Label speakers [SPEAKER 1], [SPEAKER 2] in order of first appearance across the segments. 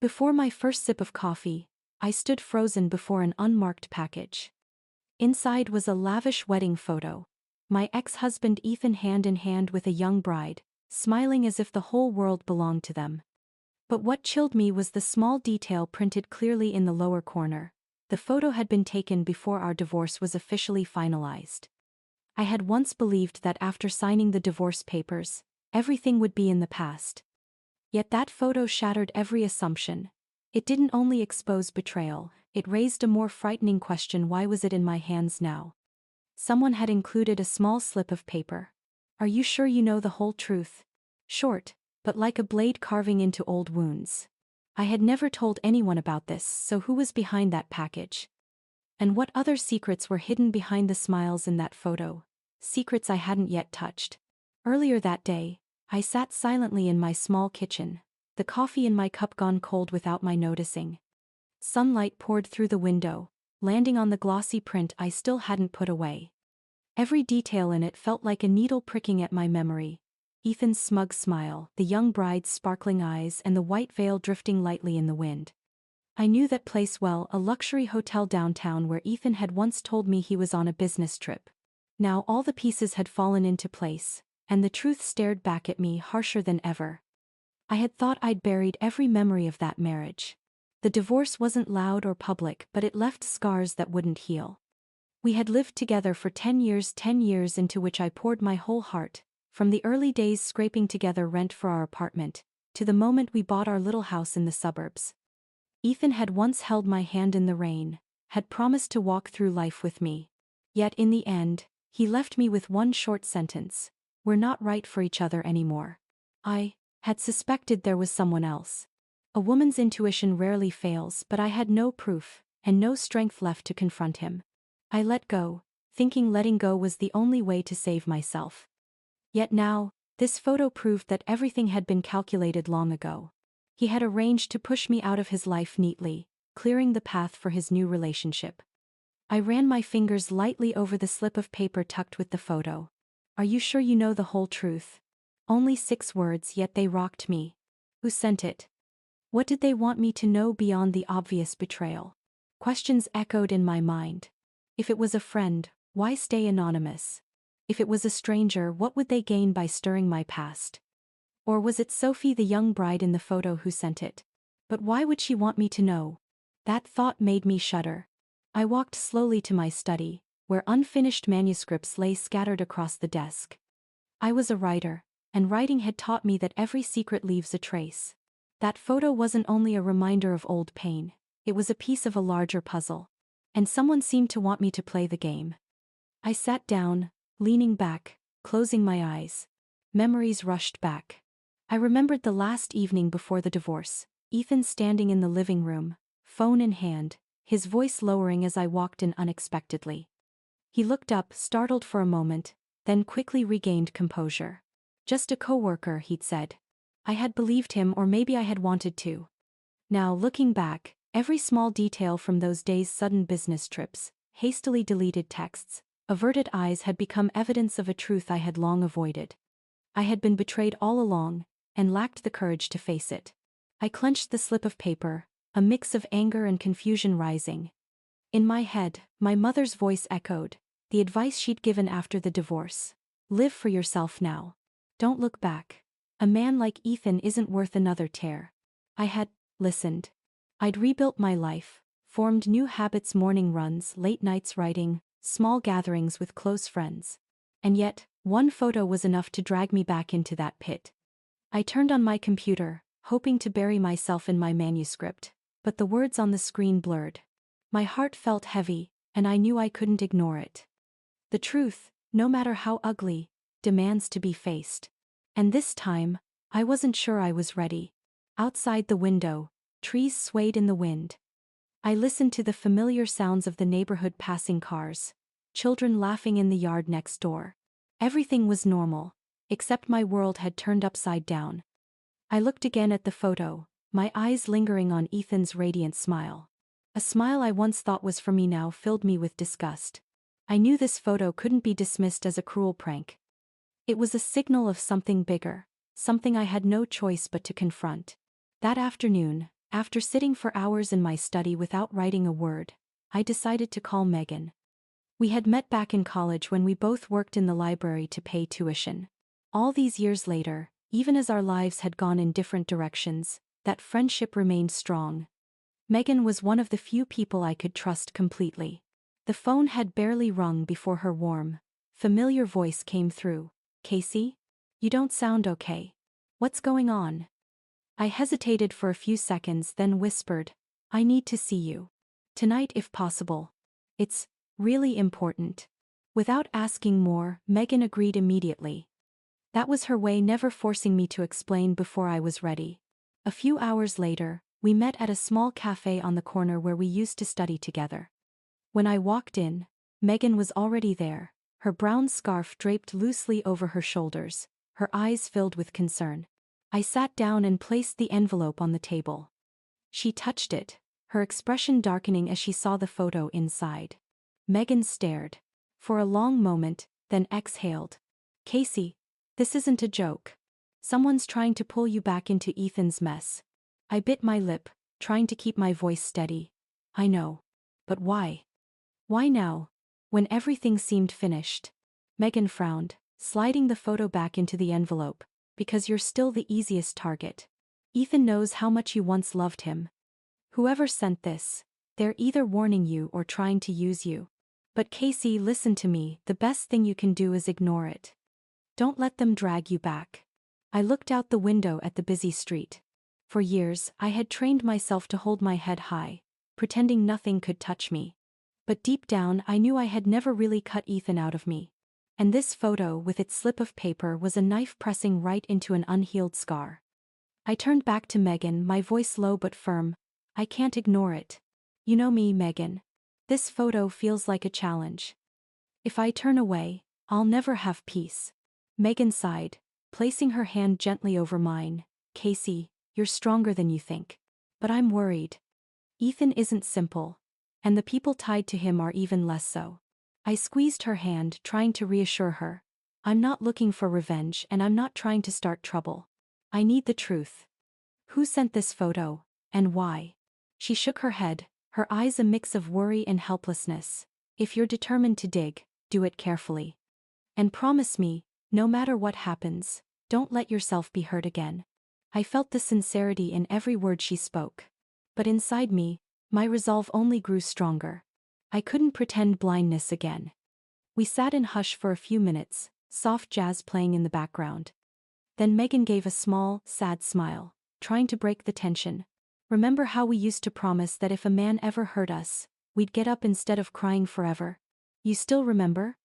[SPEAKER 1] Before my first sip of coffee, I stood frozen before an unmarked package. Inside was a lavish wedding photo. My ex-husband Ethan hand in hand with a young bride, smiling as if the whole world belonged to them. But what chilled me was the small detail printed clearly in the lower corner. The photo had been taken before our divorce was officially finalized. I had once believed that after signing the divorce papers, everything would be in the past. Yet that photo shattered every assumption. It didn't only expose betrayal, it raised a more frightening question: why was it in my hands now? Someone had included a small slip of paper. "Are you sure you know the whole truth?" Short, but like a blade carving into old wounds. I had never told anyone about this, so who was behind that package? And what other secrets were hidden behind the smiles in that photo? Secrets I hadn't yet touched. Earlier that day, I sat silently in my small kitchen, the coffee in my cup gone cold without my noticing. Sunlight poured through the window, landing on the glossy print I still hadn't put away. Every detail in it felt like a needle pricking at my memory. Ethan's smug smile, the young bride's sparkling eyes, and the white veil drifting lightly in the wind. I knew that place well, a luxury hotel downtown where Ethan had once told me he was on a business trip. Now all the pieces had fallen into place, and the truth stared back at me harsher than ever. I had thought I'd buried every memory of that marriage. The divorce wasn't loud or public, but it left scars that wouldn't heal. We had lived together for 10 years into which I poured my whole heart, from the early days scraping together rent for our apartment, to the moment we bought our little house in the suburbs. Ethan had once held my hand in the rain, had promised to walk through life with me. Yet in the end, he left me with one short sentence: "We're not right for each other anymore." I had suspected there was someone else. A woman's intuition rarely fails, but I had no proof, and no strength left to confront him. I let go, thinking letting go was the only way to save myself. Yet now, this photo proved that everything had been calculated long ago. He had arranged to push me out of his life neatly, clearing the path for his new relationship. I ran my fingers lightly over the slip of paper tucked with the photo. "Are you sure you know the whole truth?" Only 6 words, yet they rocked me. Who sent it? What did they want me to know beyond the obvious betrayal? Questions echoed in my mind. If it was a friend, why stay anonymous? If it was a stranger, what would they gain by stirring my past? Or was it Sophie, the young bride in the photo, who sent it? But why would she want me to know? That thought made me shudder. I walked slowly to my study, where unfinished manuscripts lay scattered across the desk. I was a writer, and writing had taught me that every secret leaves a trace. That photo wasn't only a reminder of old pain, it was a piece of a larger puzzle. And someone seemed to want me to play the game. I sat down, leaning back, closing my eyes. Memories rushed back. I remembered the last evening before the divorce, Ethan standing in the living room, phone in hand, his voice lowering as I walked in unexpectedly. He looked up, startled for a moment, then quickly regained composure. "Just a coworker," he'd said. I had believed him, or maybe I had wanted to. Now, looking back, every small detail from those days, sudden business trips, hastily deleted texts, averted eyes, had become evidence of a truth I had long avoided. I had been betrayed all along, and lacked the courage to face it. I clenched the slip of paper, a mix of anger and confusion rising. In my head, my mother's voice echoed, the advice she'd given after the divorce. "Live for yourself now. Don't look back. A man like Ethan isn't worth another tear." I had listened. I'd rebuilt my life, formed new habits: morning runs, late nights writing, small gatherings with close friends. And yet, one photo was enough to drag me back into that pit. I turned on my computer, hoping to bury myself in my manuscript, but the words on the screen blurred. My heart felt heavy, and I knew I couldn't ignore it. The truth, no matter how ugly, demands to be faced. And this time, I wasn't sure I was ready. Outside the window, trees swayed in the wind. I listened to the familiar sounds of the neighborhood: passing cars, children laughing in the yard next door. Everything was normal, except my world had turned upside down. I looked again at the photo, my eyes lingering on Ethan's radiant smile. A smile I once thought was for me now filled me with disgust. I knew this photo couldn't be dismissed as a cruel prank. It was a signal of something bigger, something I had no choice but to confront. That afternoon, After sitting for hours in my study without writing a word, I decided to call Megan. We had met back in college when we both worked in the library to pay tuition. All these years later, even as our lives had gone in different directions, that friendship remained strong. Megan was one of the few people I could trust completely. The phone had barely rung before her warm, familiar voice came through. "Casey? You don't sound okay. What's going on?" I hesitated for a few seconds, then whispered, "I need to see you. Tonight if possible. It's really important." Without asking more, Megan agreed immediately. That was her way, never forcing me to explain before I was ready. A few hours later, we met at a small cafe on the corner where we used to study together. When I walked in, Megan was already there, her brown scarf draped loosely over her shoulders, her eyes filled with concern. I sat down and placed the envelope on the table. She touched it, her expression darkening as she saw the photo inside. Megan stared for a long moment, then exhaled. "Casey, this isn't a joke. Someone's trying to pull you back into Ethan's mess." I bit my lip, trying to keep my voice steady. "I know. But why? Why now? When everything seemed finished?" Megan frowned, sliding the photo back into the envelope. "Because you're still the easiest target. Ethan knows how much you once loved him. Whoever sent this, they're either warning you or trying to use you. But Casey, listen to me, the best thing you can do is ignore it. Don't let them drag you back." I looked out the window at the busy street. For years, I had trained myself to hold my head high, pretending nothing could touch me. But deep down, I knew I had never really cut Ethan out of me. And this photo, with its slip of paper, was a knife pressing right into an unhealed scar. I turned back to Megan, my voice low but firm. "I can't ignore it. You know me, Megan. This photo feels like a challenge. If I turn away, I'll never have peace." Megan sighed, placing her hand gently over mine. "Casey, you're stronger than you think. But I'm worried. Ethan isn't simple. And the people tied to him are even less so." I squeezed her hand, trying to reassure her. "I'm not looking for revenge, and I'm not trying to start trouble. I need the truth. Who sent this photo, and why?" She shook her head, her eyes a mix of worry and helplessness. "If you're determined to dig, do it carefully. And promise me, no matter what happens, don't let yourself be hurt again." I felt the sincerity in every word she spoke. But inside me, my resolve only grew stronger. I couldn't pretend blindness again. We sat in hush for a few minutes, soft jazz playing in the background. Then Megan gave a small, sad smile, trying to break the tension. "Remember how we used to promise that if a man ever hurt us, we'd get up instead of crying forever? You still remember?"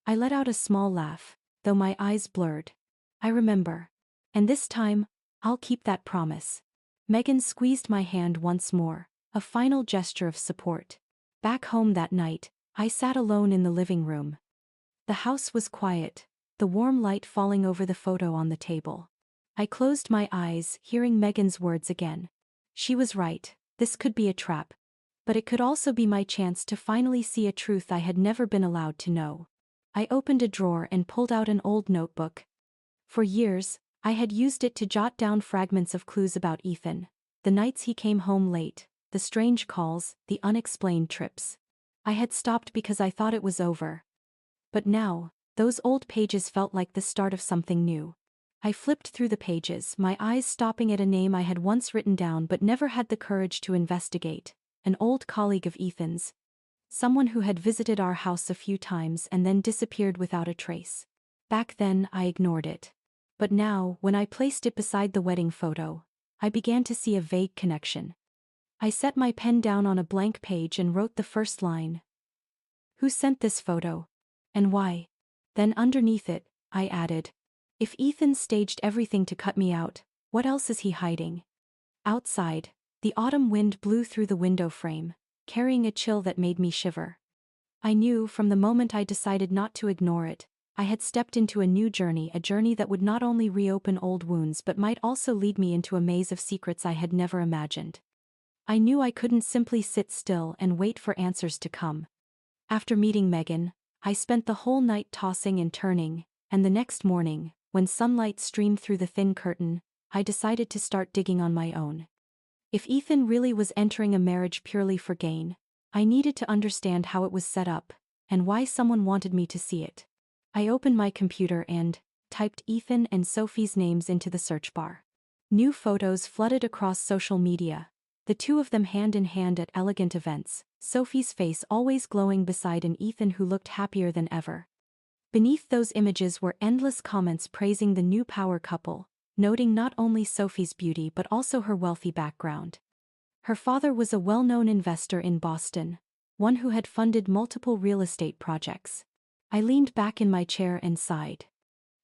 [SPEAKER 1] I let out a small laugh, though my eyes blurred. "I remember. And this time, I'll keep that promise." Megan squeezed my hand once more, a final gesture of support. Back home that night, I sat alone in the living room. The house was quiet, the warm light falling over the photo on the table. I closed my eyes, hearing Megan's words again. She was right, this could be a trap. But it could also be my chance to finally see a truth I had never been allowed to know. I opened a drawer and pulled out an old notebook. For years, I had used it to jot down fragments of clues about Ethan. The nights he came home late, the strange calls, the unexplained trips. I had stopped because I thought it was over. But now, those old pages felt like the start of something new. I flipped through the pages, my eyes stopping at a name I had once written down but never had the courage to investigate. An old colleague of Ethan's. Someone who had visited our house a few times and then disappeared without a trace. Back then, I ignored it. But now, when I placed it beside the wedding photo, I began to see a vague connection. I set my pen down on a blank page and wrote the first line. "Who sent this photo? And why?" Then underneath it, I added, "If Ethan staged everything to cut me out, what else is he hiding?" Outside, the autumn wind blew through the window frame, carrying a chill that made me shiver. I knew from the moment I decided not to ignore it, I had stepped into a new journey, a journey that would not only reopen old wounds but might also lead me into a maze of secrets I had never imagined. I knew I couldn't simply sit still and wait for answers to come. After meeting Megan, I spent the whole night tossing and turning, and the next morning, when sunlight streamed through the thin curtain, I decided to start digging on my own. If Ethan really was entering a marriage purely for gain, I needed to understand how it was set up, and why someone wanted me to see it. I opened my computer and typed Ethan and Sophie's names into the search bar. New photos flooded across social media, the two of them hand in hand at elegant events, Sophie's face always glowing beside an Ethan who looked happier than ever. Beneath those images were endless comments praising the new power couple, noting not only Sophie's beauty but also her wealthy background. Her father was a well-known investor in Boston, one who had funded multiple real estate projects. I leaned back in my chair and sighed.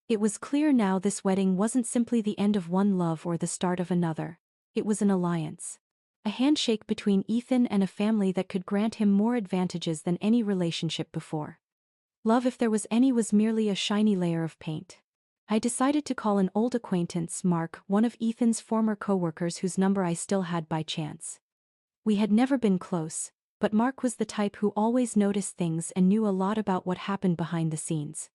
[SPEAKER 1] It was clear now this wedding wasn't simply the end of one love or the start of another. It was an alliance. A handshake between Ethan and a family that could grant him more advantages than any relationship before. Love, if there was any, was merely a shiny layer of paint. I decided to call an old acquaintance, Mark, one of Ethan's former co-workers whose number I still had by chance. We had never been close, but Mark was the type who always noticed things and knew a lot about what happened behind the scenes.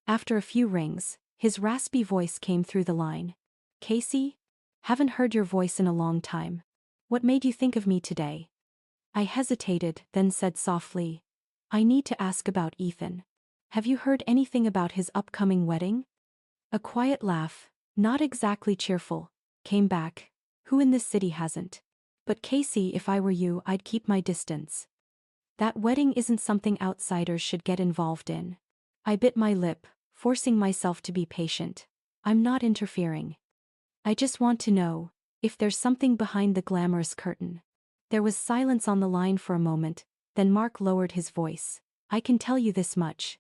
[SPEAKER 1] After a few rings, his raspy voice came through the line. "Casey? Haven't heard your voice in a long time. What made you think of me today?" I hesitated, then said softly, "I need to ask about Ethan. Have you heard anything about his upcoming wedding?" A quiet laugh, not exactly cheerful, came back. "Who in this city hasn't? But Casey, if I were you, I'd keep my distance. That wedding isn't something outsiders should get involved in." I bit my lip, forcing myself to be patient. "I'm not interfering. I just want to know if there's something behind the glamorous curtain." There was silence on the line for a moment, then Mark lowered his voice. "I can tell you this much.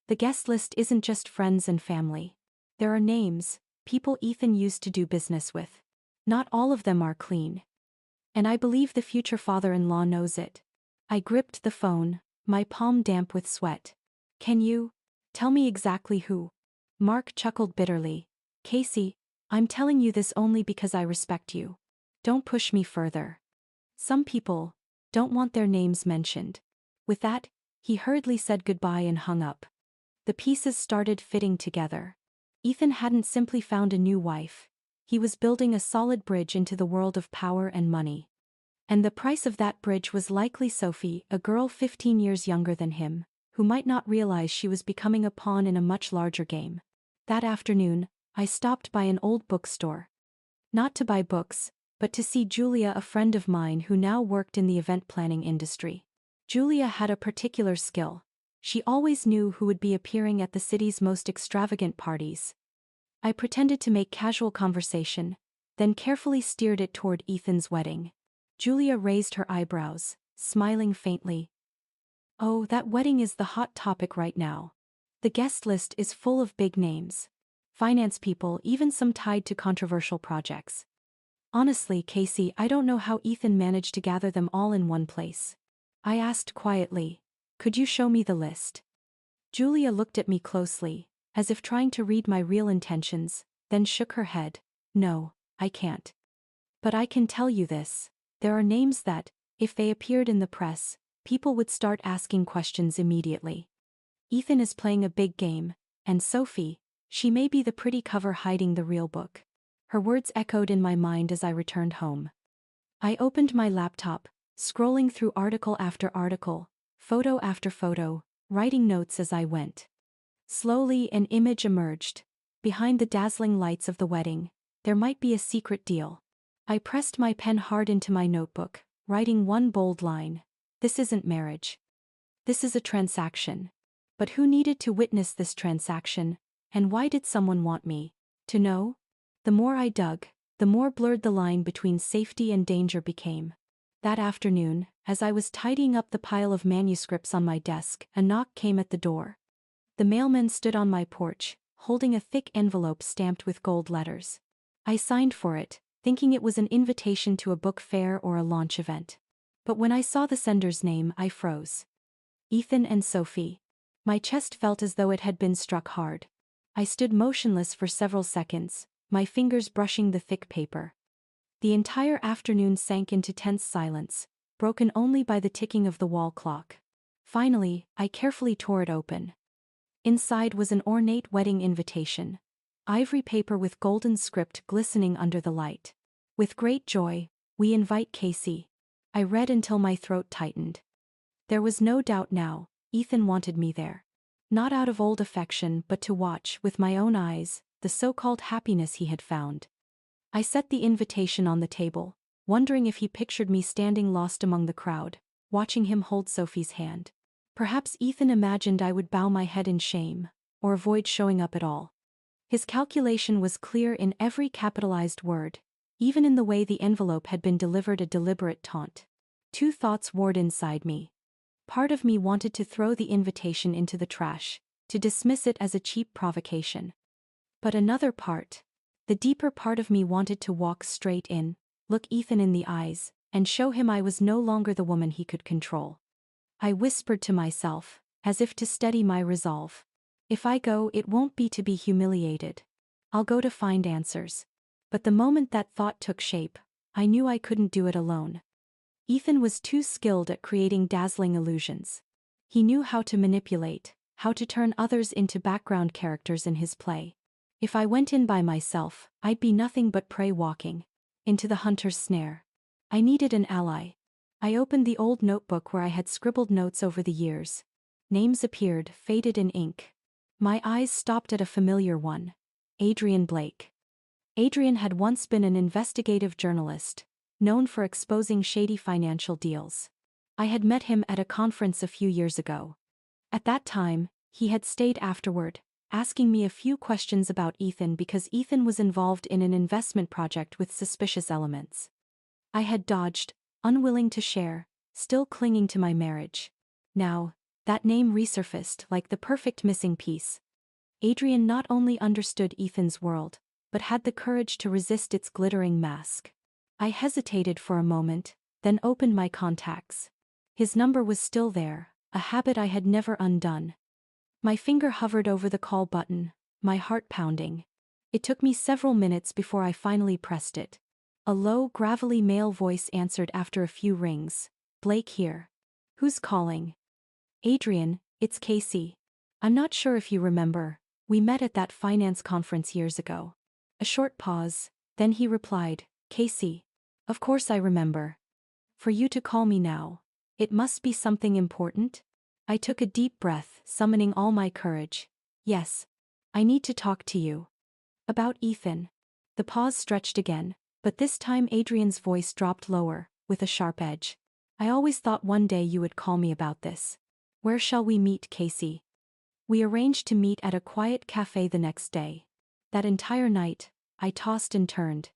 [SPEAKER 1] The guest list isn't just friends and family. There are names, people Ethan used to do business with. Not all of them are clean. And I believe the future father-in-law knows it." I gripped the phone, my palm damp with sweat. "Can you tell me exactly who?" Mark chuckled bitterly. "Casey, I'm telling you this only because I respect you. Don't push me further. Some people don't want their names mentioned." With that, he hurriedly said goodbye and hung up. The pieces started fitting together. Ethan hadn't simply found a new wife. He was building a solid bridge into the world of power and money. And the price of that bridge was likely Sophie, a girl 15 years younger than him, who might not realize she was becoming a pawn in a much larger game. That afternoon, I stopped by an old bookstore. Not to buy books, but to see Julia, a friend of mine who now worked in the event planning industry. Julia had a particular skill. She always knew who would be appearing at the city's most extravagant parties. I pretended to make casual conversation, then carefully steered it toward Ethan's wedding. Julia raised her eyebrows, smiling faintly. "Oh, that wedding is the hot topic right now. The guest list is full of big names. Finance people, even some tied to controversial projects. Honestly, Casey, I don't know how Ethan managed to gather them all in one place." I asked quietly, "Could you show me the list?" Julia looked at me closely, as if trying to read my real intentions, then shook her head. "No, I can't. But I can tell you this. There are names that, if they appeared in the press, people would start asking questions immediately. Ethan is playing a big game, and Sophie, she may be the pretty cover hiding the real book." Her words echoed in my mind as I returned home. I opened my laptop, scrolling through article after article, photo after photo, writing notes as I went. Slowly an image emerged. Behind the dazzling lights of the wedding, there might be a secret deal. I pressed my pen hard into my notebook, writing one bold line. "This isn't marriage. This is a transaction." But who needed to witness this transaction, and why did someone want me to know? The more I dug, the more blurred the line between safety and danger became. That afternoon, as I was tidying up the pile of manuscripts on my desk, a knock came at the door. The mailman stood on my porch, holding a thick envelope stamped with gold letters. I signed for it, thinking it was an invitation to a book fair or a launch event. But when I saw the sender's name, I froze. Ethan and Sophie. My chest felt as though it had been struck hard. I stood motionless for several seconds, my fingers brushing the thick paper. The entire afternoon sank into tense silence, broken only by the ticking of the wall clock. Finally, I carefully tore it open. Inside was an ornate wedding invitation. Ivory paper with golden script glistening under the light. With great joy, We invite Casey. I read until my throat tightened. There was no doubt now, Ethan wanted me there. Not out of old affection but to watch, with my own eyes, the so-called happiness he had found. I set the invitation on the table, wondering if he pictured me standing lost among the crowd, watching him hold Sophie's hand. Perhaps Ethan imagined I would bow my head in shame, or avoid showing up at all. His calculation was clear in every capitalized word, even in the way the envelope had been delivered, a deliberate taunt. Two thoughts warred inside me. Part of me wanted to throw the invitation into the trash, to dismiss it as a cheap provocation. But another part, the deeper part of me, wanted to walk straight in, look Ethan in the eyes, and show him I was no longer the woman he could control. I whispered to myself, as if to steady my resolve. If I go, it won't be to be humiliated. I'll go to find answers. But the moment that thought took shape, I knew I couldn't do it alone. Ethan was too skilled at creating dazzling illusions. He knew how to manipulate, how to turn others into background characters in his play. If I went in by myself, I'd be nothing but prey walking into the hunter's snare. I needed an ally. I opened the old notebook where I had scribbled notes over the years. Names appeared, faded in ink. My eyes stopped at a familiar one. Adrian Blake. Adrian had once been an investigative journalist, known for exposing shady financial deals. I had met him at a conference a few years ago. At that time, he had stayed afterward, asking me a few questions about Ethan because Ethan was involved in an investment project with suspicious elements. I had dodged, unwilling to share, still clinging to my marriage. Now, that name resurfaced like the perfect missing piece. Adrian not only understood Ethan's world, but had the courage to resist its glittering mask. I hesitated for a moment, then opened my contacts. His number was still there, a habit I had never undone. My finger hovered over the call button, my heart pounding. It took me several minutes before I finally pressed it. A low, gravelly male voice answered after a few rings. "Blake here. Who's calling?" "Adrian, it's Casey. I'm not sure if you remember, we met at that finance conference years ago." A short pause, then he replied, "Casey. Of course I remember. For you to call me now, it must be something important?" I took a deep breath, summoning all my courage. "Yes. I need to talk to you. About Ethan." The pause stretched again, but this time Adrian's voice dropped lower, with a sharp edge. "I always thought one day you would call me about this. Where shall we meet, Casey?" We arranged to meet at a quiet cafe the next day. That entire night, I tossed and turned.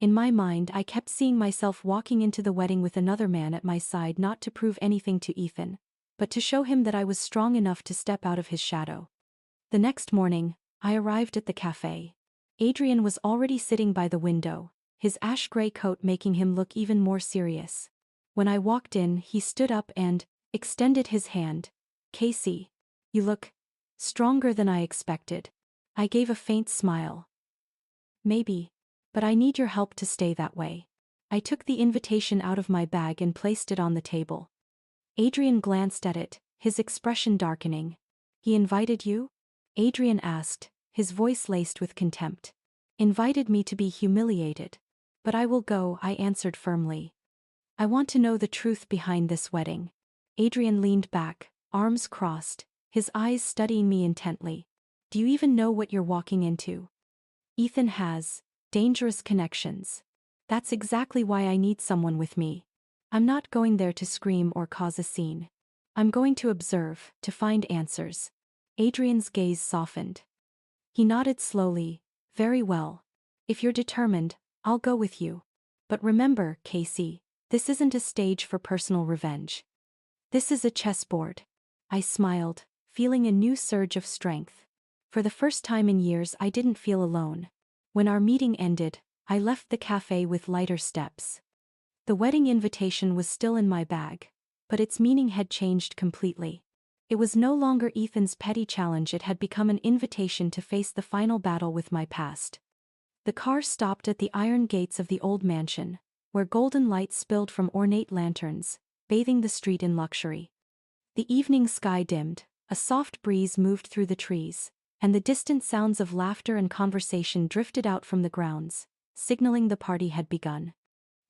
[SPEAKER 1] In my mind, I kept seeing myself walking into the wedding with another man at my side, not to prove anything to Ethan, but to show him that I was strong enough to step out of his shadow. The next morning, I arrived at the cafe. Adrian was already sitting by the window, his ash-gray coat making him look even more serious. When I walked in, he stood up and extended his hand. "Casey, you look stronger than I expected." I gave a faint smile. "Maybe. But I need your help to stay that way." I took the invitation out of my bag and placed it on the table. Adrian glanced at it, his expression darkening. "He invited you?" Adrian asked, his voice laced with contempt. "Invited me to be humiliated. But I will go," I answered firmly. "I want to know the truth behind this wedding." Adrian leaned back, arms crossed, his eyes studying me intently. "Do you even know what you're walking into? Ethan has dangerous connections. That's exactly why I need someone with me. I'm not going there to scream or cause a scene. I'm going to observe, to find answers." Adrian's gaze softened. He nodded slowly. "Very well. If you're determined, I'll go with you. But remember, Casey, this isn't a stage for personal revenge. This is a chessboard." I smiled, feeling a new surge of strength. For the first time in years, I didn't feel alone. When our meeting ended, I left the cafe with lighter steps. The wedding invitation was still in my bag, but its meaning had changed completely. It was no longer Ethan's petty challenge, it had become an invitation to face the final battle with my past. The car stopped at the iron gates of the old mansion, where golden light spilled from ornate lanterns, bathing the street in luxury. The evening sky dimmed, a soft breeze moved through the trees, and the distant sounds of laughter and conversation drifted out from the grounds, signaling the party had begun.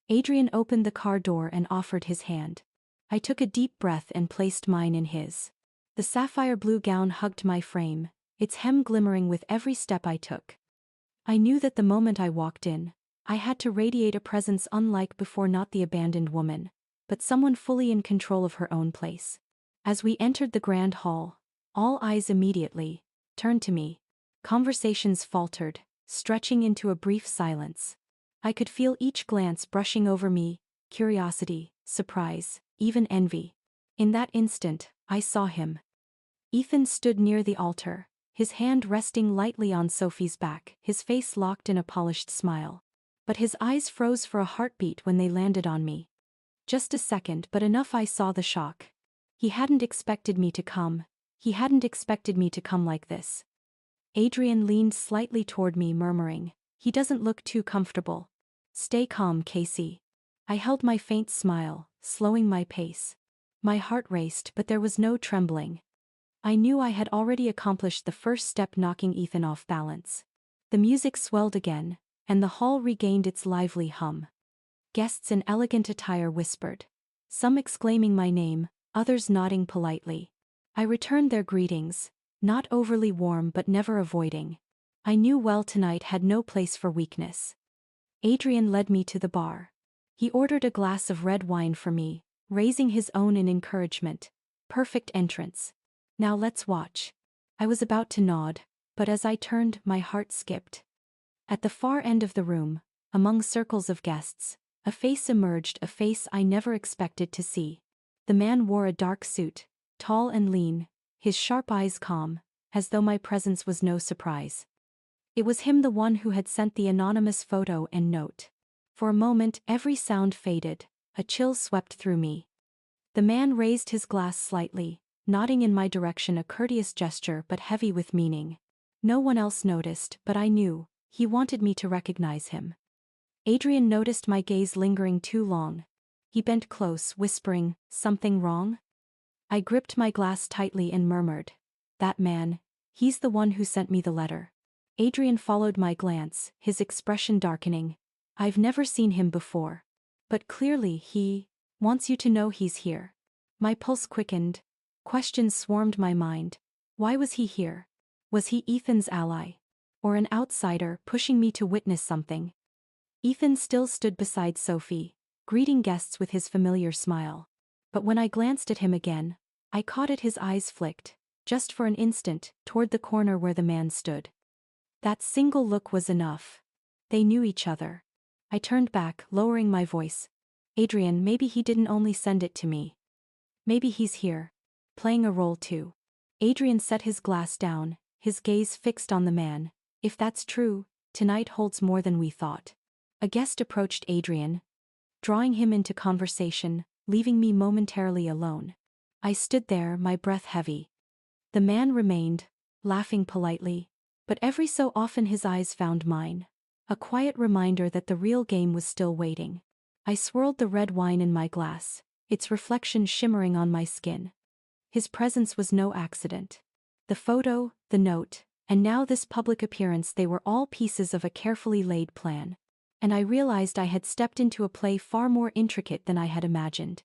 [SPEAKER 1] Adrian opened the car door and offered his hand. I took a deep breath and placed mine in his. The sapphire blue gown hugged my frame, its hem glimmering with every step I took. I knew that the moment I walked in, I had to radiate a presence unlike before, not the abandoned woman, but someone fully in control of her own place. As we entered the grand hall, all eyes immediately turned to me. Conversations faltered, stretching into a brief silence. I could feel each glance brushing over me, curiosity, surprise, even envy. In that instant, I saw him. Ethan stood near the altar, his hand resting lightly on Sophie's back, his face locked in a polished smile. But his eyes froze for a heartbeat when they landed on me. Just a second, but enough. I saw the shock. He hadn't expected me to come. He hadn't expected me to come like this. Adrian leaned slightly toward me, murmuring, "He doesn't look too comfortable." "Stay calm, Casey." I held my faint smile, slowing my pace. My heart raced, but there was no trembling. I knew I had already accomplished the first step, knocking Ethan off balance. The music swelled again, and the hall regained its lively hum. Guests in elegant attire whispered, some exclaiming my name, others nodding politely. I returned their greetings, not overly warm but never avoiding. I knew well tonight had no place for weakness. Adrian led me to the bar. He ordered a glass of red wine for me, raising his own in encouragement. Perfect entrance. "Now let's watch." I was about to nod, but as I turned, my heart skipped. At the far end of the room, among circles of guests, a face emerged, a face I never expected to see. The man wore a dark suit, tall and lean, his sharp eyes calm, as though my presence was no surprise. It was him, the one who had sent the anonymous photo and note. For a moment, every sound faded, a chill swept through me. The man raised his glass slightly, nodding in my direction, a courteous gesture but heavy with meaning. No one else noticed, but I knew. He wanted me to recognize him. Adrian noticed my gaze lingering too long. He bent close, whispering, "Something wrong?" I gripped my glass tightly and murmured, "That man, he's the one who sent me the letter." Adrian followed my glance, his expression darkening. "I've never seen him before. But clearly he wants you to know he's here." My pulse quickened. Questions swarmed my mind. Why was he here? Was he Ethan's ally? Or an outsider pushing me to witness something? Ethan still stood beside Sophie, greeting guests with his familiar smile. But when I glanced at him again, I caught it, his eyes flicked, just for an instant, toward the corner where the man stood. That single look was enough. They knew each other. I turned back, lowering my voice. "Adrian, maybe he didn't only send it to me. Maybe he's here, playing a role too." Adrian set his glass down, his gaze fixed on the man. "If that's true, tonight holds more than we thought." A guest approached Adrian, drawing him into conversation, leaving me momentarily alone. I stood there, my breath heavy. The man remained, laughing politely, but every so often his eyes found mine. A quiet reminder that the real game was still waiting. I swirled the red wine in my glass, its reflection shimmering on my skin. His presence was no accident. The photo, the note, and now this public appearance, they were all pieces of a carefully laid plan. And I realized I had stepped into a play far more intricate than I had imagined.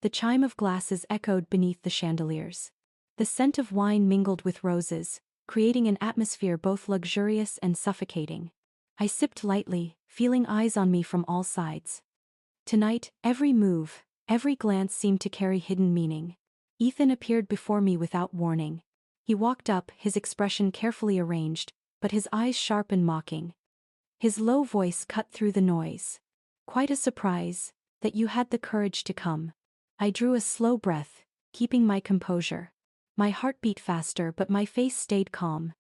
[SPEAKER 1] The chime of glasses echoed beneath the chandeliers. The scent of wine mingled with roses, creating an atmosphere both luxurious and suffocating. I sipped lightly, feeling eyes on me from all sides. Tonight, every move, every glance seemed to carry hidden meaning. Ethan appeared before me without warning. He walked up, his expression carefully arranged, but his eyes sharp and mocking. His low voice cut through the noise. "Quite a surprise, that you had the courage to come." I drew a slow breath, keeping my composure. My heart beat faster, but my face stayed calm.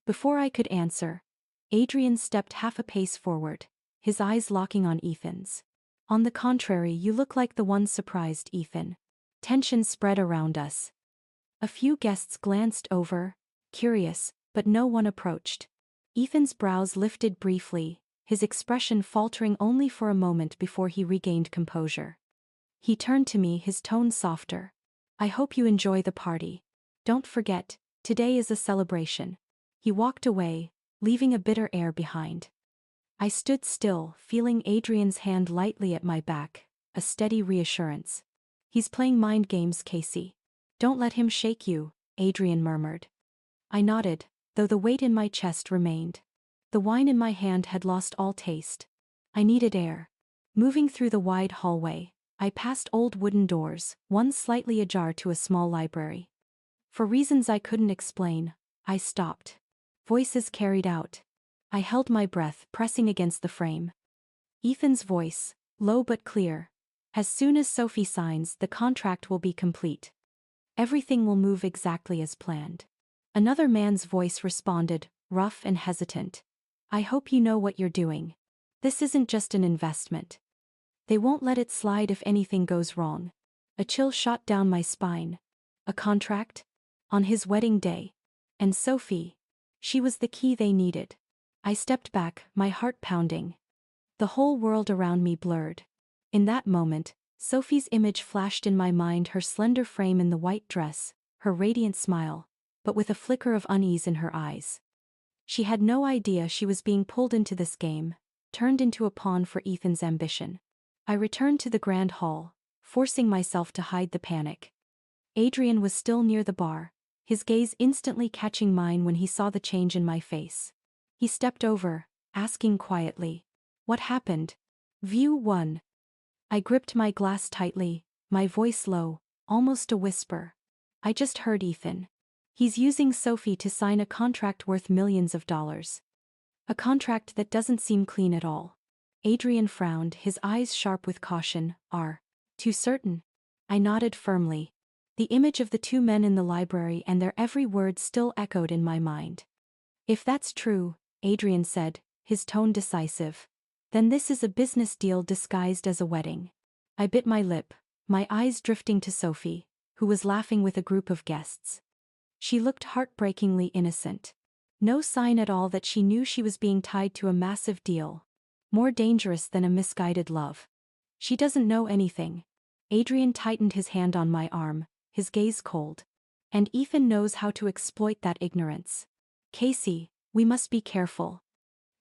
[SPEAKER 1] Before I could answer, Adrian stepped half a pace forward, his eyes locking on Ethan's. "On the contrary, you look like the one surprised, Ethan." Tension spread around us. A few guests glanced over, curious, but no one approached. Ethan's brows lifted briefly, his expression faltering only for a moment before he regained composure. He turned to me, his tone softer. "I hope you enjoy the party. Don't forget, today is a celebration." He walked away, leaving a bitter air behind. I stood still, feeling Adrian's hand lightly at my back, a steady reassurance. He's playing mind games, Casey. Don't let him shake you, Adrian murmured. I nodded, though the weight in my chest remained. The wine in my hand had lost all taste. I needed air. Moving through the wide hallway, I passed old wooden doors, one slightly ajar to a small library. For reasons I couldn't explain, I stopped. Voices carried out. I held my breath, pressing against the frame. Ethan's voice, low but clear. As soon as Sophie signs, the contract will be complete. Everything will move exactly as planned. Another man's voice responded, rough and hesitant. I hope you know what you're doing. This isn't just an investment. They won't let it slide if anything goes wrong. A chill shot down my spine. A contract? On his wedding day. And Sophie. She was the key they needed. I stepped back, my heart pounding. The whole world around me blurred. In that moment, Sophie's image flashed in my mind, her slender frame in the white dress, her radiant smile, but with a flicker of unease in her eyes. She had no idea she was being pulled into this game, turned into a pawn for Ethan's ambition. I returned to the grand hall, forcing myself to hide the panic. Adrian was still near the bar, his gaze instantly catching mine when he saw the change in my face. He stepped over, asking quietly, "What happened?" View 1. I gripped my glass tightly, my voice low, almost a whisper. "I just heard Ethan. He's using Sophie to sign a contract worth millions of dollars. A contract that doesn't seem clean at all." Adrian frowned, his eyes sharp with caution. "Are too certain?" I nodded firmly. The image of the two men in the library and their every word still echoed in my mind. "If that's true," Adrian said, his tone decisive, "then this is a business deal disguised as a wedding." I bit my lip, my eyes drifting to Sophie, who was laughing with a group of guests. She looked heartbreakingly innocent. No sign at all that she knew she was being tied to a massive deal. More dangerous than a misguided love. "She doesn't know anything." Adrian tightened his hand on my arm, his gaze cold. "And Ethan knows how to exploit that ignorance. Casey, we must be careful.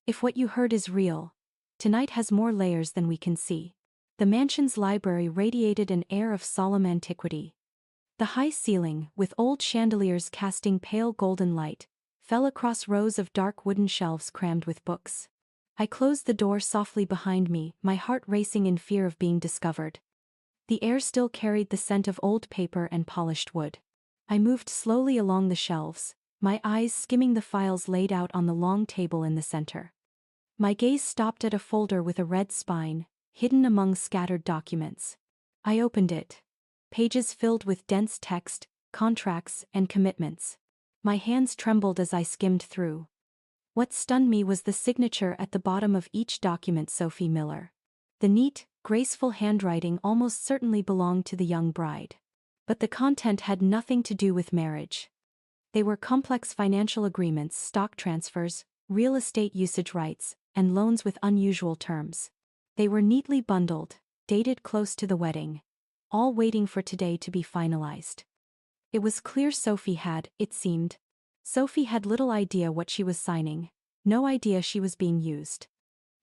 [SPEAKER 1] If what you heard is real, tonight has more layers than we can see." The mansion's library radiated an air of solemn antiquity. The high ceiling, with old chandeliers casting pale golden light, fell across rows of dark wooden shelves crammed with books. I closed the door softly behind me, my heart racing in fear of being discovered. The air still carried the scent of old paper and polished wood. I moved slowly along the shelves, my eyes skimming the files laid out on the long table in the center. My gaze stopped at a folder with a red spine, hidden among scattered documents. I opened it. Pages filled with dense text, contracts, and commitments. My hands trembled as I skimmed through. What stunned me was the signature at the bottom of each document: Sophie Miller. The neat, graceful handwriting almost certainly belonged to the young bride. But the content had nothing to do with marriage. They were complex financial agreements, stock transfers, real estate usage rights, and loans with unusual terms. They were neatly bundled, dated close to the wedding, all waiting for today to be finalized. It was clear Sophie had, it seemed. Sophie had little idea what she was signing, no idea she was being used.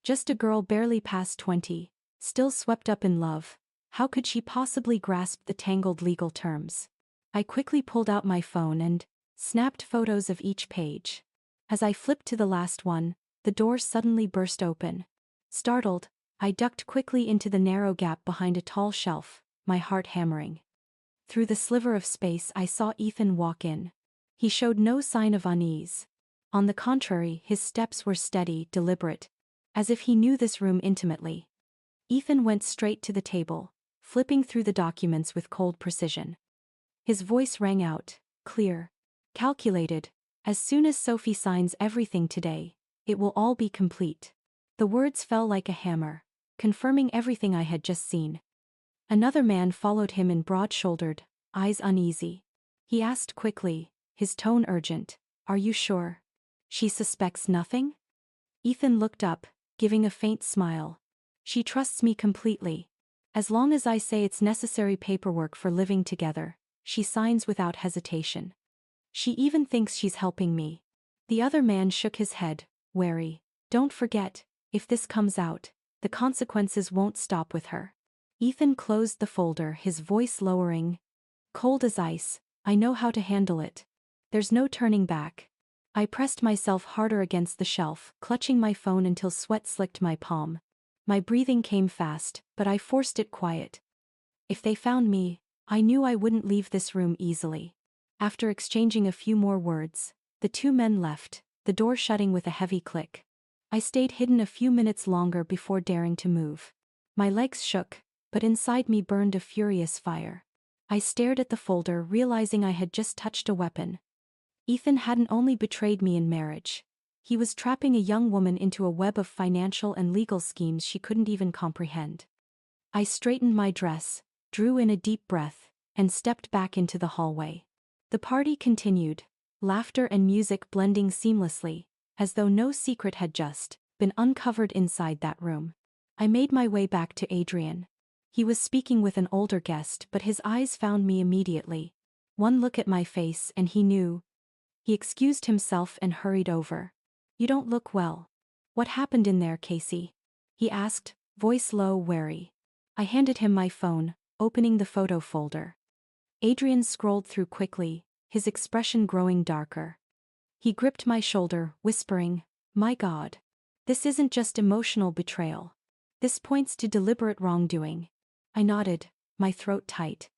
[SPEAKER 1] Just a girl barely past 20, still swept up in love. How could she possibly grasp the tangled legal terms? I quickly pulled out my phone and snapped photos of each page. As I flipped to the last one, the door suddenly burst open. Startled, I ducked quickly into the narrow gap behind a tall shelf, my heart hammering. Through the sliver of space I saw Ethan walk in. He showed no sign of unease. On the contrary, his steps were steady, deliberate, as if he knew this room intimately. Ethan went straight to the table, flipping through the documents with cold precision. His voice rang out, clear, calculated. "As soon as Sophie signs everything today, it will all be complete." The words fell like a hammer, confirming everything I had just seen. Another man followed him in broad-shouldered, eyes uneasy. He asked quickly, his tone urgent, "Are you sure? She suspects nothing?" Ethan looked up, giving a faint smile. "She trusts me completely. As long as I say it's necessary paperwork for living together, she signs without hesitation. She even thinks she's helping me." The other man shook his head, wary. "Don't forget, If this comes out, the consequences won't stop with her. Ethan closed the folder, his voice lowering. Cold as ice, I know how to handle it. There's no turning back. I pressed myself harder against the shelf, clutching my phone until sweat slicked my palm. My breathing came fast, but I forced it quiet. If they found me, I knew I wouldn't leave this room easily. After exchanging a few more words, the two men left, the door shutting with a heavy click. I stayed hidden a few minutes longer before daring to move. My legs shook, but inside me burned a furious fire. I stared at the folder, realizing I had just touched a weapon. Ethan hadn't only betrayed me in marriage. He was trapping a young woman into a web of financial and legal schemes she couldn't even comprehend. I straightened my dress, drew in a deep breath, and stepped back into the hallway. The party continued, laughter and music blending seamlessly, as though no secret had just been uncovered inside that room. I made my way back to Adrian. He was speaking with an older guest, but his eyes found me immediately. One look at my face and he knew. He excused himself and hurried over. "You don't look well. What happened in there, Casey?" he asked, voice low, wary. I handed him my phone, opening the photo folder. Adrian scrolled through quickly, his expression growing darker. He gripped my shoulder, whispering, "My God. This isn't just emotional betrayal. This points to deliberate wrongdoing." I nodded, my throat tight.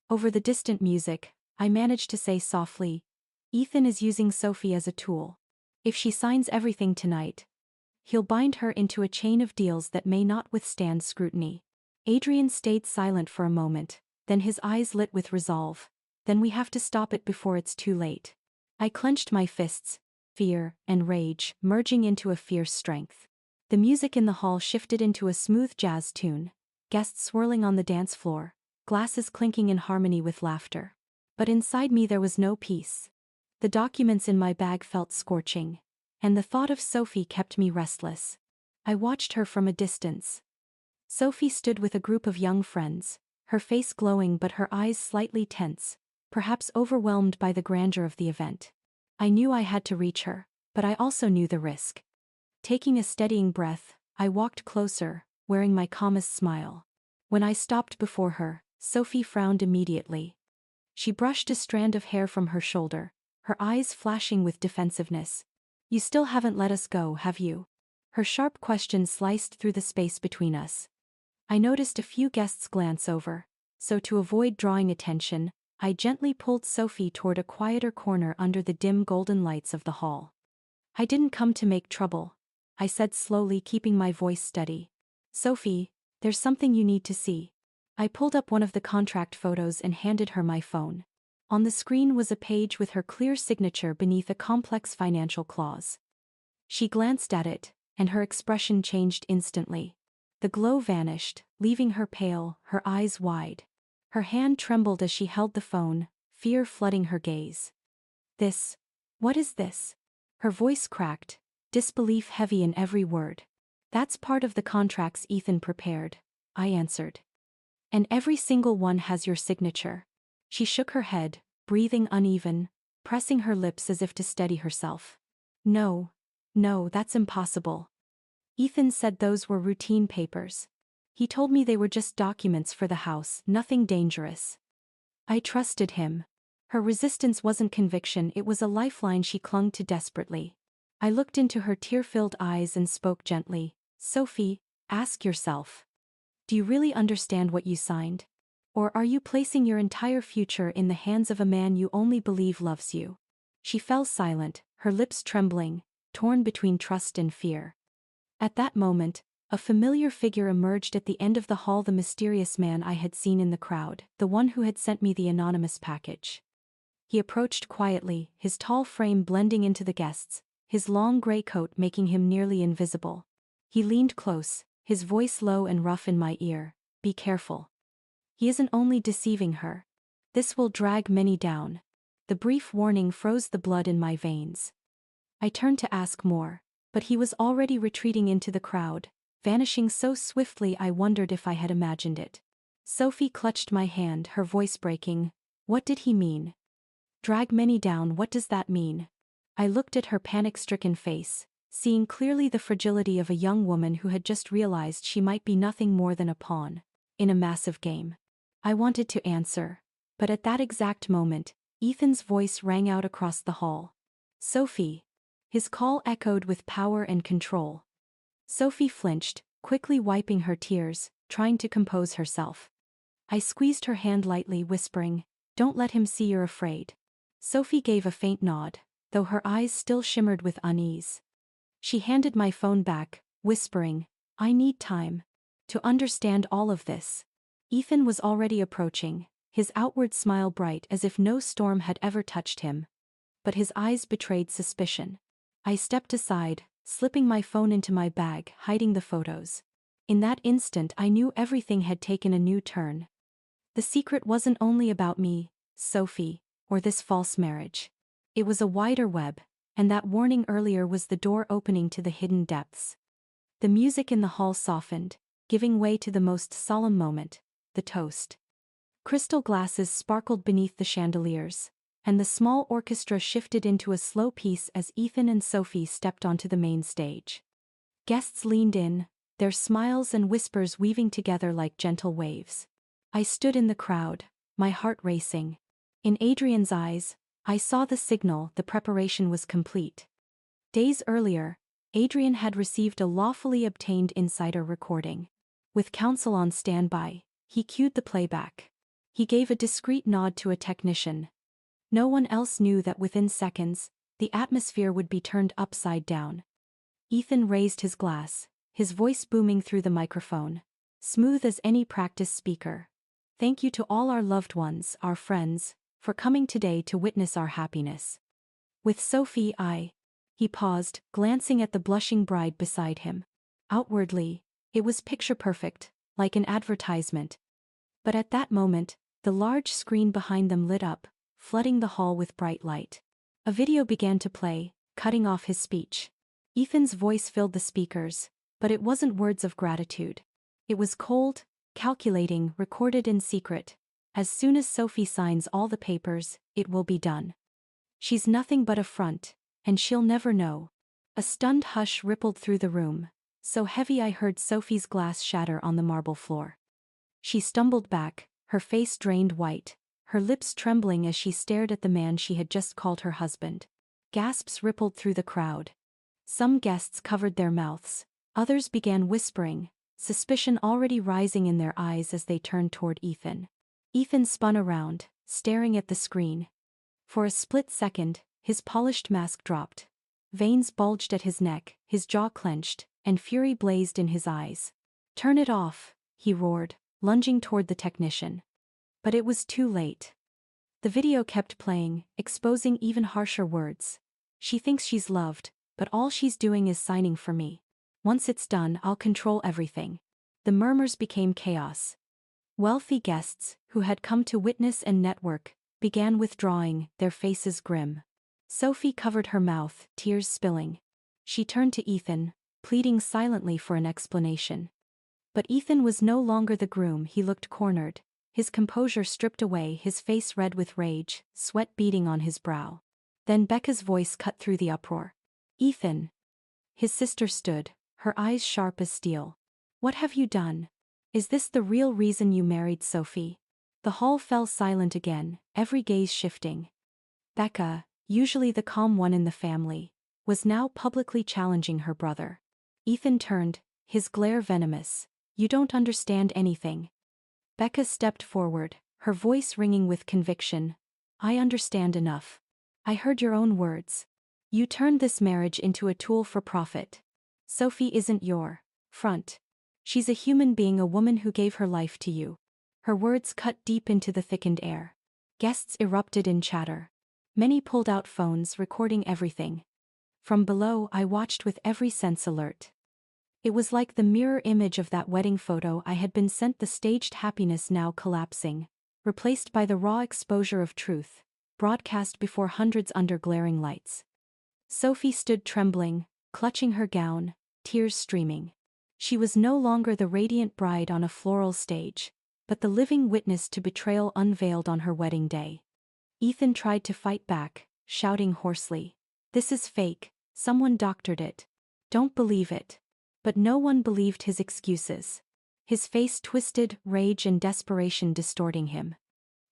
[SPEAKER 1] Over the distant music, I managed to say softly, "Ethan is using Sophie as a tool. If she signs everything tonight, he'll bind her into a chain of deals that may not withstand scrutiny." Adrian stayed silent for a moment, then his eyes lit with resolve. "Then we have to stop it before it's too late." I clenched my fists, fear and rage merging into a fierce strength. The music in the hall shifted into a smooth jazz tune, guests swirling on the dance floor, glasses clinking in harmony with laughter. But inside me there was no peace. The documents in my bag felt scorching, and the thought of Sophie kept me restless. I watched her from a distance. Sophie stood with a group of young friends, her face glowing but her eyes slightly tense, perhaps overwhelmed by the grandeur of the event. I knew I had to reach her, but I also knew the risk. Taking a steadying breath, I walked closer, wearing my calmest smile. When I stopped before her, Sophie frowned immediately. She brushed a strand of hair from her shoulder, her eyes flashing with defensiveness. "You still haven't let us go, have you?" Her sharp question sliced through the space between us. I noticed a few guests glance over, so to avoid drawing attention, I gently pulled Sophie toward a quieter corner under the dim golden lights of the hall. "I didn't come to make trouble," I said slowly, keeping my voice steady. "Sophie, there's something you need to see." I pulled up one of the contract photos and handed her my phone. On the screen was a page with her clear signature beneath a complex financial clause. She glanced at it, and her expression changed instantly. The glow vanished, leaving her pale, her eyes wide. Her hand trembled as she held the phone, fear flooding her gaze. What is this?" Her voice cracked, disbelief heavy in every word. "That's part of the contracts Ethan prepared," I answered. "And every single one has your signature." She shook her head, breathing uneven, pressing her lips as if to steady herself. No, that's impossible." "Ethan said those were routine papers. He told me they were just documents for the house, nothing dangerous." I trusted him. Her resistance wasn't conviction, it was a lifeline she clung to desperately. I looked into her tear-filled eyes and spoke gently. "Sophie, ask yourself. Do you really understand what you signed? Or are you placing your entire future in the hands of a man you only believe loves you?" She fell silent, her lips trembling, torn between trust and fear. At that moment, a familiar figure emerged at the end of the hall, the mysterious man I had seen in the crowd, the one who had sent me the anonymous package. He approached quietly, his tall frame blending into the guests, his long gray coat making him nearly invisible. He leaned close, his voice low and rough in my ear. "Be careful. He isn't only deceiving her. This will drag many down." The brief warning froze the blood in my veins. I turned to ask more, but he was already retreating into the crowd, vanishing so swiftly I wondered if I had imagined it. Sophie clutched my hand, her voice breaking. "What did he mean? Drag many down, what does that mean?" I looked at her panic-stricken face, seeing clearly the fragility of a young woman who had just realized she might be nothing more than a pawn in a massive game. I wanted to answer, but at that exact moment, Ethan's voice rang out across the hall. "Sophie." His call echoed with power and control. Sophie flinched, quickly wiping her tears, trying to compose herself. I squeezed her hand lightly, whispering, "Don't let him see you're afraid." Sophie gave a faint nod, though her eyes still shimmered with unease. She handed my phone back, whispering, "I need time to understand all of this." Ethan was already approaching, his outward smile bright as if no storm had ever touched him. But his eyes betrayed suspicion. I stepped aside, slipping my phone into my bag, hiding the photos. In that instant I knew everything had taken a new turn. The secret wasn't only about me, Sophie, or this false marriage. It was a wider web, and that warning earlier was the door opening to the hidden depths. The music in the hall softened, giving way to the most solemn moment, the toast. Crystal glasses sparkled beneath the chandeliers, and the small orchestra shifted into a slow piece as Ethan and Sophie stepped onto the main stage. Guests leaned in, their smiles and whispers weaving together like gentle waves. I stood in the crowd, my heart racing. In Adrian's eyes, I saw the signal the preparation was complete. Days earlier, Adrian had received a lawfully obtained insider recording. With counsel on standby, he cued the playback. He gave a discreet nod to a technician. No one else knew that within seconds, the atmosphere would be turned upside down. Ethan raised his glass, his voice booming through the microphone, smooth as any practice speaker. "Thank you to all our loved ones, our friends, for coming today to witness our happiness. With Sophie, He paused, glancing at the blushing bride beside him. Outwardly, it was picture perfect, like an advertisement. But at that moment, the large screen behind them lit up, flooding the hall with bright light. A video began to play, cutting off his speech. Ethan's voice filled the speakers, but it wasn't words of gratitude. It was cold, calculating, recorded in secret. "As soon as Sophie signs all the papers, it will be done. She's nothing but a front, and she'll never know." A stunned hush rippled through the room, so heavy I heard Sophie's glass shatter on the marble floor. She stumbled back, her face drained white, her lips trembling as she stared at the man she had just called her husband. Gasps rippled through the crowd. Some guests covered their mouths, others began whispering, suspicion already rising in their eyes as they turned toward Ethan. Ethan spun around, staring at the screen. For a split second, his polished mask dropped. Veins bulged at his neck, his jaw clenched, and fury blazed in his eyes. "Turn it off," he roared, lunging toward the technician. But it was too late. The video kept playing, exposing even harsher words. "She thinks she's loved, but all she's doing is signing for me. Once it's done, I'll control everything." The murmurs became chaos. Wealthy guests, who had come to witness and network, began withdrawing, their faces grim. Sophie covered her mouth, tears spilling. She turned to Ethan, pleading silently for an explanation. But Ethan was no longer the groom. He looked cornered, his composure stripped away, his face red with rage, sweat beading on his brow. Then Becca's voice cut through the uproar. "Ethan." His sister stood, her eyes sharp as steel. "What have you done? Is this the real reason you married Sophie?" The hall fell silent again, every gaze shifting. Becca, usually the calm one in the family, was now publicly challenging her brother. Ethan turned, his glare venomous. "You don't understand anything." Becca stepped forward, her voice ringing with conviction. "I understand enough. I heard your own words. You turned this marriage into a tool for profit. Sophie isn't your front. She's a human being, a woman who gave her life to you." Her words cut deep into the thickened air. Guests erupted in chatter. Many pulled out phones, recording everything. From below, I watched with every sense alert. It was like the mirror image of that wedding photo I had been sent, the staged happiness now collapsing, replaced by the raw exposure of truth, broadcast before hundreds under glaring lights. Sophie stood trembling, clutching her gown, tears streaming. She was no longer the radiant bride on a floral stage, but the living witness to betrayal unveiled on her wedding day. Ethan tried to fight back, shouting hoarsely, "This is fake, someone doctored it." Don't believe it. But no one believed his excuses. His face twisted, rage and desperation distorting him.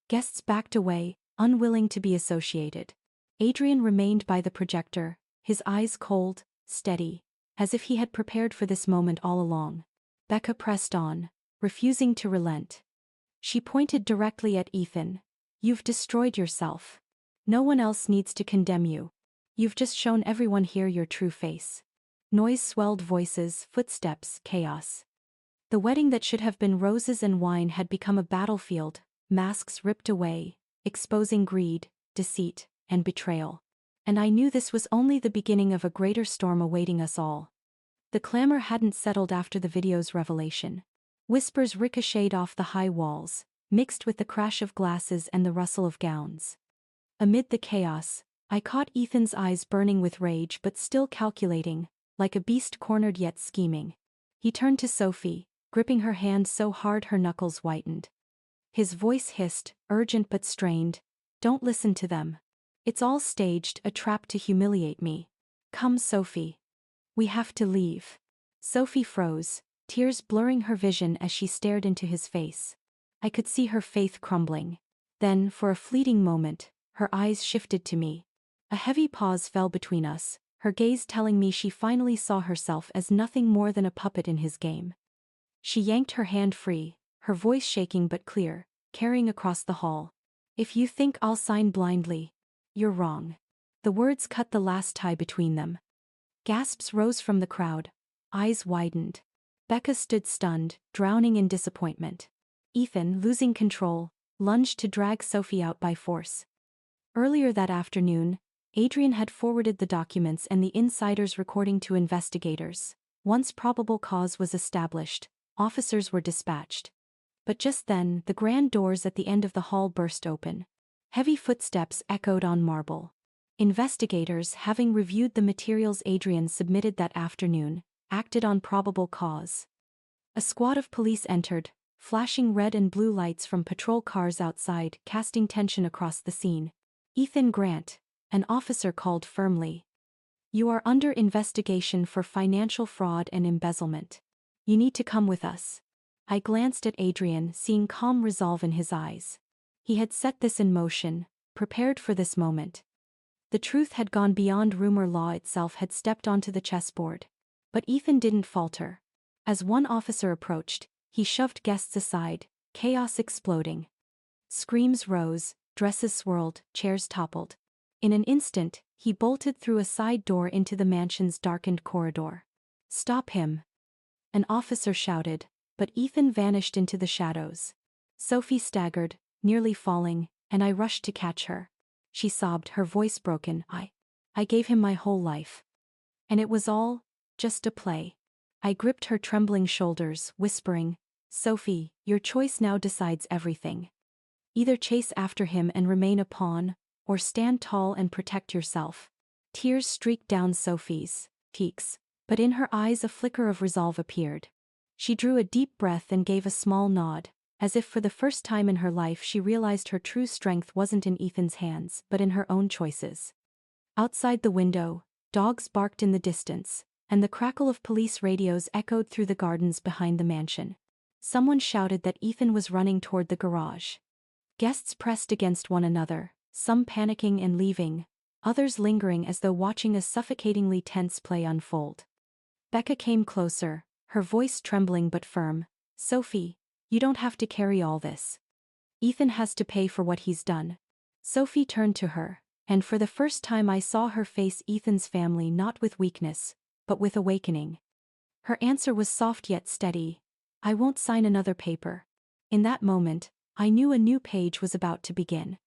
[SPEAKER 1] Guests backed away, unwilling to be associated. Adrian remained by the projector, his eyes cold, steady, as if he had prepared for this moment all along. Becca pressed on, refusing to relent. She pointed directly at Ethan. You've destroyed yourself. No one else needs to condemn you. You've just shown everyone here your true face. Noise swelled voices, footsteps, chaos. The wedding that should have been roses and wine had become a battlefield, masks ripped away, exposing greed, deceit, and betrayal. And I knew this was only the beginning of a greater storm awaiting us all. The clamor hadn't settled after the video's revelation. Whispers ricocheted off the high walls, mixed with the crash of glasses and the rustle of gowns. Amid the chaos, I caught Ethan's eyes burning with rage but still calculating, like a beast cornered yet scheming. He turned to Sophie, gripping her hand so hard her knuckles whitened. His voice hissed, urgent but strained, "Don't listen to them. It's all staged, a trap to humiliate me. Come, Sophie. We have to leave." Sophie froze, tears blurring her vision as she stared into his face. I could see her faith crumbling. Then, for a fleeting moment, her eyes shifted to me. A heavy pause fell between us, her gaze telling me she finally saw herself as nothing more than a puppet in his game. She yanked her hand free, her voice shaking but clear, carrying across the hall. "If you think I'll sign blindly, you're wrong." The words cut the last tie between them. Gasps rose from the crowd, eyes widened. Becca stood stunned, drowning in disappointment. Ethan, losing control, lunged to drag Sophie out by force. Earlier that afternoon, Adrian had forwarded the documents and the insider's recording to investigators. Once probable cause was established, officers were dispatched. But just then, the grand doors at the end of the hall burst open. Heavy footsteps echoed on marble. Investigators, having reviewed the materials Adrian submitted that afternoon, acted on probable cause. A squad of police entered, flashing red and blue lights from patrol cars outside, casting tension across the scene. "Ethan Grant," an officer called firmly. "You are under investigation for financial fraud and embezzlement. You need to come with us." I glanced at Adrian, seeing calm resolve in his eyes. He had set this in motion, prepared for this moment. The truth had gone beyond rumor, law itself had stepped onto the chessboard. But Ethan didn't falter. As one officer approached, he shoved guests aside, chaos exploding. Screams rose, dresses swirled, chairs toppled. In an instant, he bolted through a side door into the mansion's darkened corridor. "Stop him!" an officer shouted, but Ethan vanished into the shadows. Sophie staggered, nearly falling, and I rushed to catch her. She sobbed, her voice broken. I gave him my whole life. And it was all just a play." I gripped her trembling shoulders, whispering, "Sophie, your choice now decides everything. Either chase after him and remain a pawn, or stand tall and protect yourself." Tears streaked down Sophie's cheeks, but in her eyes a flicker of resolve appeared. She drew a deep breath and gave a small nod, as if for the first time in her life she realized her true strength wasn't in Ethan's hands but in her own choices. Outside the window, dogs barked in the distance, and the crackle of police radios echoed through the gardens behind the mansion. Someone shouted that Ethan was running toward the garage. Guests pressed against one another, some panicking and leaving, others lingering as though watching a suffocatingly tense play unfold. Becca came closer, her voice trembling but firm. "Sophie, you don't have to carry all this. Ethan has to pay for what he's done." Sophie turned to her, and for the first time I saw her face Ethan's family not with weakness, but with awakening. Her answer was soft yet steady. "I won't sign another paper." In that moment, I knew a new page was about to begin.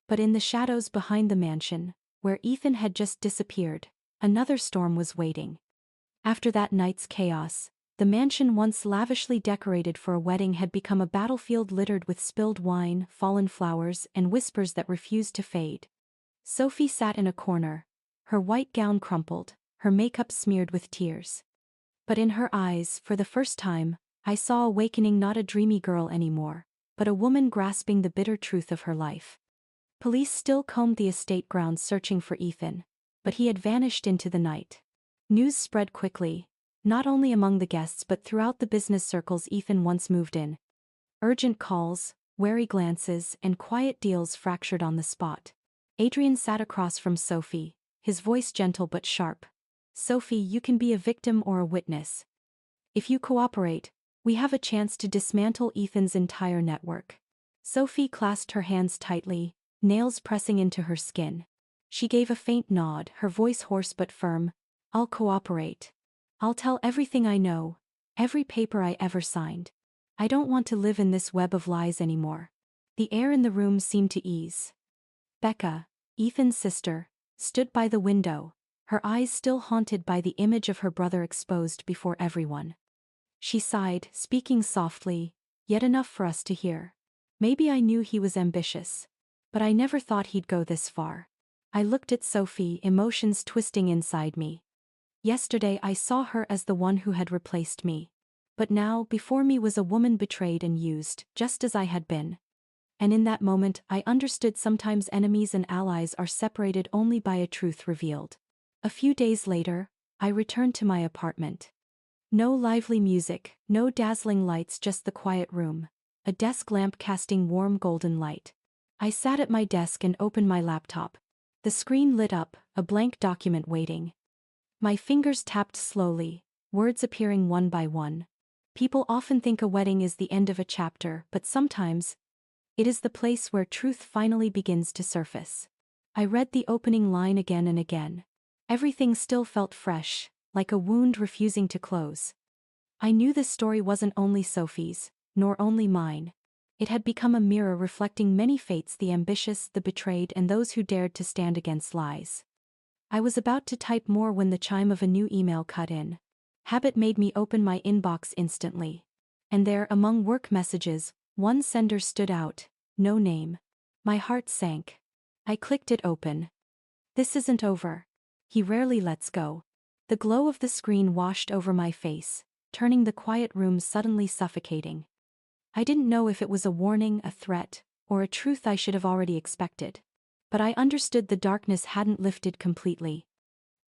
[SPEAKER 1] But in the shadows behind the mansion, where Ethan had just disappeared, another storm was waiting. After that night's chaos, the mansion once lavishly decorated for a wedding had become a battlefield littered with spilled wine, fallen flowers, and whispers that refused to fade. Sophie sat in a corner, her white gown crumpled, her makeup smeared with tears. But in her eyes, for the first time, I saw awakening, not a dreamy girl anymore, but a woman grasping the bitter truth of her life. Police still combed the estate grounds searching for Ethan, but he had vanished into the night. News spread quickly, not only among the guests but throughout the business circles Ethan once moved in. Urgent calls, wary glances, and quiet deals fractured on the spot. Adrian sat across from Sophie, his voice gentle but sharp. "Sophie, you can be a victim or a witness. If you cooperate, we have a chance to dismantle Ethan's entire network." Sophie clasped her hands tightly, nails pressing into her skin. She gave a faint nod, her voice hoarse but firm. "I'll cooperate. I'll tell everything I know, every paper I ever signed. I don't want to live in this web of lies anymore." The air in the room seemed to ease. Becca, Ethan's sister, stood by the window, her eyes still haunted by the image of her brother exposed before everyone. She sighed, speaking softly, "Yet enough for us to hear. Maybe I knew he was ambitious, but I never thought he'd go this far." I looked at Sophie, emotions twisting inside me. Yesterday I saw her as the one who had replaced me. But now, before me was a woman betrayed and used, just as I had been. And in that moment, I understood sometimes enemies and allies are separated only by a truth revealed. A few days later, I returned to my apartment. No lively music, no dazzling lights, just the quiet room, a desk lamp casting warm golden light. I sat at my desk and opened my laptop. The screen lit up, a blank document waiting. My fingers tapped slowly, words appearing one by one. People often think a wedding is the end of a chapter, but sometimes it is the place where truth finally begins to surface. I read the opening line again and again. Everything still felt fresh, like a wound refusing to close. I knew this story wasn't only Sophie's, nor only mine. It had become a mirror reflecting many fates, the ambitious, the betrayed, and those who dared to stand against lies. I was about to type more when the chime of a new email cut in. Habit made me open my inbox instantly. And there, among work messages, one sender stood out, no name. My heart sank. I clicked it open. "This isn't over. He rarely lets go." The glow of the screen washed over my face, turning the quiet room suddenly suffocating. I didn't know if it was a warning, a threat, or a truth I should have already expected. But I understood the darkness hadn't lifted completely.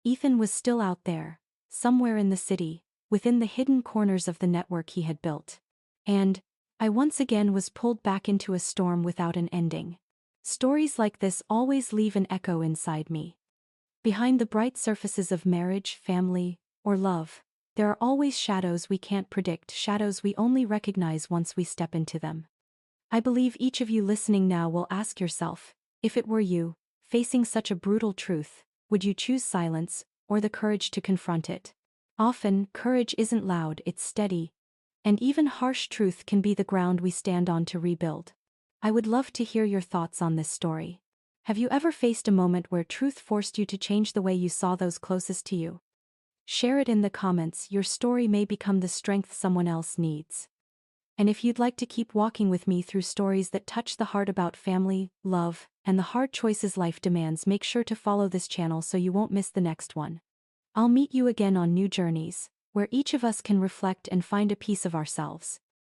[SPEAKER 1] Ethan was still out there, somewhere in the city, within the hidden corners of the network he had built. And I once again was pulled back into a storm without an ending. Stories like this always leave an echo inside me. Behind the bright surfaces of marriage, family, or love, there are always shadows we can't predict, shadows we only recognize once we step into them. I believe each of you listening now will ask yourself, if it were you, facing such a brutal truth, would you choose silence, or the courage to confront it? Often, courage isn't loud, it's steady. And even harsh truth can be the ground we stand on to rebuild. I would love to hear your thoughts on this story. Have you ever faced a moment where truth forced you to change the way you saw those closest to you? Share it in the comments. Your story may become the strength someone else needs. And if you'd like to keep walking with me through stories that touch the heart about family, love, and the hard choices life demands, make sure to follow this channel so you won't miss the next one. I'll meet you again on new journeys, where each of us can reflect and find a piece of ourselves.